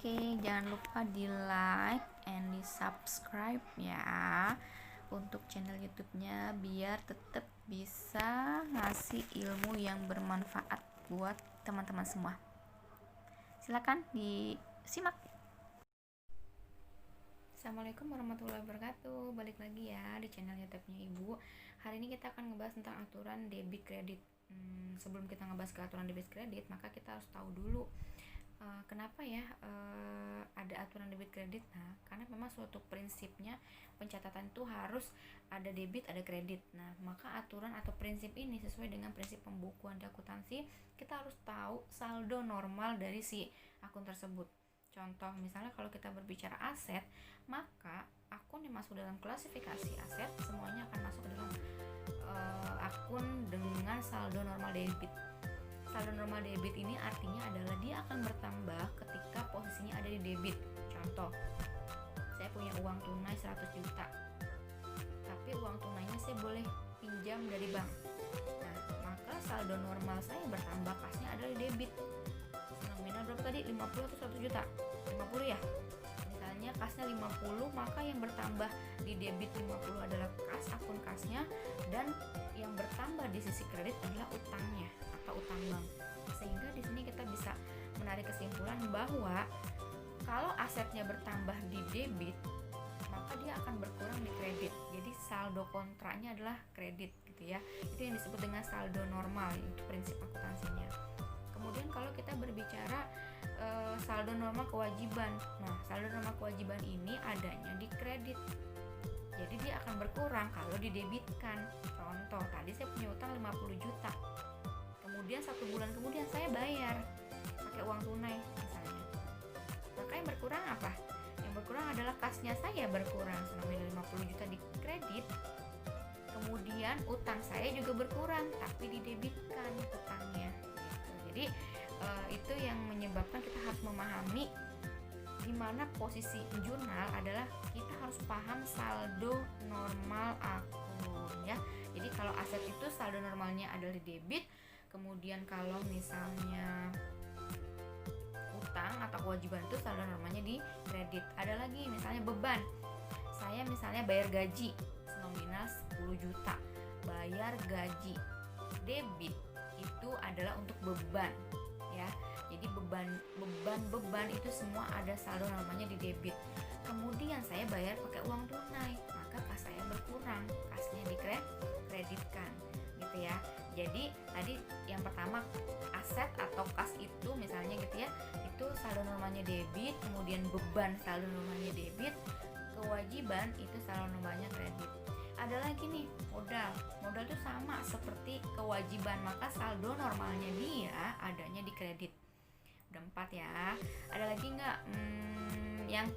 Oke, jangan lupa di like and di subscribe ya untuk channel YouTube-nya biar tetap bisa ngasih ilmu yang bermanfaat buat teman-teman semua. Silakan disimak. Assalamualaikum warahmatullahi wabarakatuh. Balik lagi ya di channel YouTube-nya Ibu. Hari ini kita akan ngebahas tentang aturan debit kredit. Sebelum kita ngebahas ke aturan debit kredit, maka kita harus tahu dulu kenapa ya ada aturan debit kredit. Nah, karena memang suatu prinsipnya pencatatan itu harus ada debit ada kredit. Nah, maka aturan atau prinsip ini sesuai dengan prinsip pembukuan di akuntansi, kita harus tahu saldo normal dari si akun tersebut. Contoh, misalnya kalau kita berbicara aset, maka akun yang masuk dalam klasifikasi aset semuanya akan masuk dalam akun dengan saldo normal debit. Saldo normal debit ini artinya adalah dia akan bertambah ketika posisinya ada di debit. Contoh, saya punya uang tunai 100 juta, tapi uang tunainya saya boleh pinjam dari bank. Nah, maka saldo normal saya bertambah, kasnya ada di debit. Nominal berapa tadi? 50 atau 100 juta? 50 ya? Misalnya kasnya 50, maka yang bertambah di debit 50 adalah kas, akun kasnya, dan yang bertambah di sisi kredit adalah utangnya atau utang bank. Sehingga di sini kita bisa menarik kesimpulan bahwa kalau asetnya bertambah di debit, maka dia akan berkurang di kredit. Jadi saldo kontraknya adalah kredit gitu ya. Itu yang disebut dengan saldo normal, itu prinsip akuntansinya. Kemudian kalau kita berbicara saldo normal kewajiban. Nah, saldo normal kewajiban ini adanya di kredit. Jadi dia akan berkurang kalau didebitkan. Contoh, tadi saya punya utang 50 juta. Kemudian 1 bulan kemudian saya bayar pakai uang tunai misalnya. Maka yang berkurang apa? Yang berkurang adalah kasnya saya berkurang nominal 50 juta di kredit. Kemudian utang saya juga berkurang tapi didebitkan utangnya. Jadi itu yang menyebabkan kita harus memahami di mana posisi jurnal adalah kita harus paham saldo normal akun ya. Jadi kalau aset itu saldo normalnya adalah di debit, kemudian kalau misalnya utang atau kewajiban itu saldo normalnya di kredit. Ada lagi misalnya beban. Saya misalnya bayar gaji nominal 10 juta. Bayar gaji debit itu adalah untuk beban ya. Jadi beban itu semua ada saldo namanya di debit. Kemudian saya bayar pakai uang tunai, maka kas saya berkurang, kasnya dikreditkan gitu ya. Jadi tadi yang pertama aset atau kas itu misalnya gitu ya, itu saldo normalnya debit, kemudian beban saldo normalnya debit, kewajiban itu saldo normalnya kredit. Ada lagi nih modal itu sama seperti kewajiban, maka saldo normalnya dia adanya di kredit. Udah 4 ya. Ada lagi nggak? Yang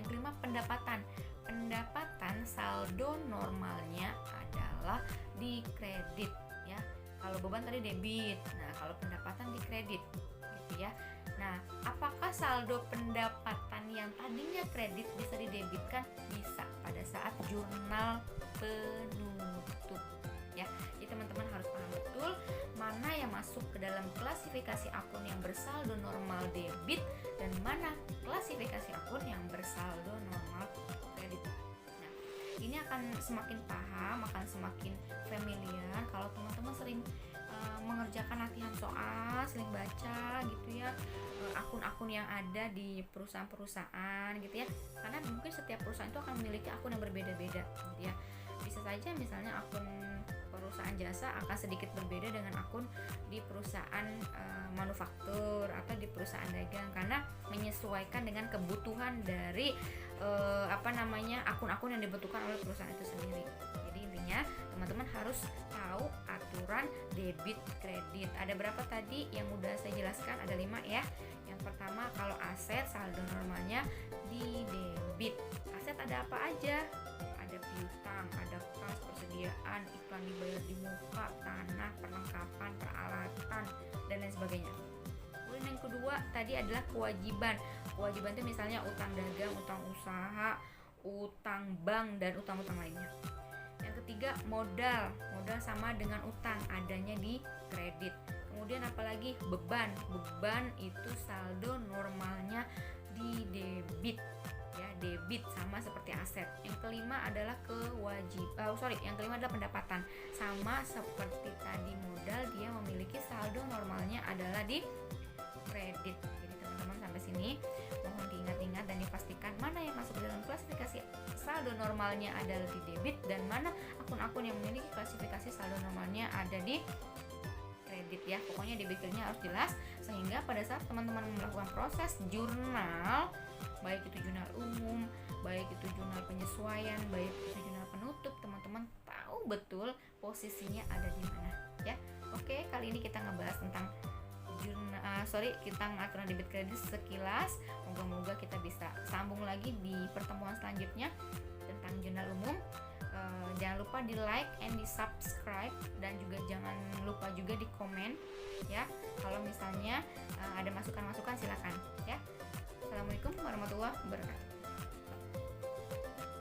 kelima pendapatan saldo normalnya adalah di kredit ya. Kalau beban tadi debit, nah kalau pendapatan di kredit gitu ya. Nah, apakah saldo pendapatan yang tadinya kredit bisa didebitkan? Bisa pada saat jurnal penutup ya. Jadi teman-teman harus paham betul mana yang masuk ke dalam klasifikasi akun yang bersaldo normal debit dan mana klasifikasi akun yang bersaldo normal kredit. Nah, ini akan semakin paham, akan semakin familiar kalau teman-teman sering mengerjakan latihan soal, sering baca gitu ya akun-akun yang ada di perusahaan-perusahaan gitu ya. Karena mungkin setiap perusahaan itu akan memiliki akun yang berbeda-beda gitu ya. Bisa saja misalnya akun perusahaan jasa akan sedikit berbeda dengan akun di perusahaan manufaktur atau di perusahaan dagang, karena menyesuaikan dengan kebutuhan dari akun-akun yang dibutuhkan oleh perusahaan itu sendiri. Jadi intinya teman-teman harus tahu aturan debit kredit. Ada berapa tadi yang udah saya jelaskan? Ada 5 ya. Yang pertama, kalau aset saldo normalnya di debit. Aset ada apa aja? Ada piutang, ada kas, persediaan, iklan dibayar di muka, tanah, perlengkapan, peralatan, dan lain sebagainya. Kemudian yang kedua tadi adalah kewajiban. Kewajiban itu misalnya utang dagang, utang usaha, utang bank, dan utang-utang lainnya. Yang ketiga modal sama dengan utang, adanya di kredit. Kemudian apalagi beban itu saldo normalnya di debit ya, debit sama seperti aset. Yang kelima adalah yang kelima adalah pendapatan, sama seperti tadi modal, dia memiliki saldo normalnya adalah di kredit. Jadi teman-teman sampai sini mohon diingat-ingat dan dipastikan mana yang masuk dalam klasifikasi saldo normalnya adalah di debit dan mana akun-akun yang memiliki klasifikasi saldo normalnya ada di kredit ya. Pokoknya debit kreditnya harus jelas, sehingga pada saat teman-teman melakukan proses jurnal, baik itu jurnal umum, baik itu jurnal penyesuaian, baik itu jurnal penutup, teman-teman tahu betul posisinya ada di mana ya. Oke, kali ini kita ngebahas tentang kita aturan debit kredit sekilas. Moga-moga kita bisa sambung lagi di pertemuan selanjutnya tentang jurnal umum. Jangan lupa di like and di subscribe, dan juga jangan lupa juga di komen ya. Kalau misalnya ada masukan-masukan silakan ya. Assalamualaikum warahmatullahi wabarakatuh.